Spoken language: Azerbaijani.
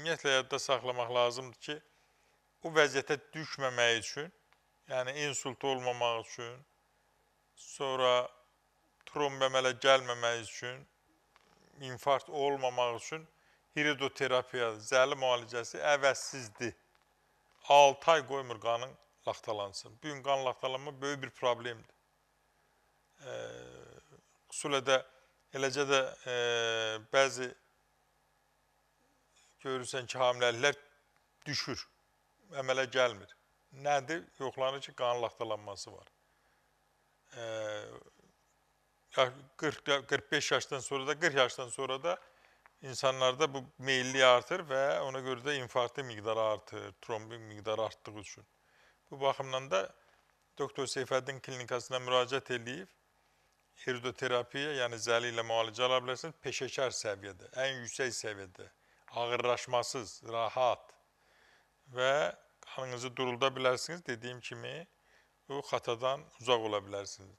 Ümumiyyətlə yadda saxlamaq lazımdır ki, bu vəziyyətə düşməmək üçün, yəni insult olmamaq üçün, sonra tromb əmələ gəlməmək üçün, infarkt olmamaq üçün hiridoterapiya, zəli müalicəsi əvəzsizdir. 6 ay qoymur qanın laxtalansın. Bu gün qan laxtalanma böyük bir problemdir. Xüsusilə də, eləcə də bəzi görürsən ki, hamiləliklər düşür, əmələ gəlmir. Nədir? Yoxlanır ki, qan laxtalanması var. 45 yaşdan sonra da, 40 yaşdan sonra da insanlarda bu meyillik artır və ona görə də infarktın miqdarı artır, trombin miqdarı artdığı üçün. Bu baxımdan da Doktor Seyfəddin klinikasına müraciət edib, hiridoterapiya, yəni zəli ilə müalicə ala bilərsiniz, peşəkar səviyyədə, ən yüksək səviyyədə, ağırlaşmasız, rahat və qanınızı durulda bilərsiniz. Dediyim kimi, bu xatadan uzaq ola bilərsiniz.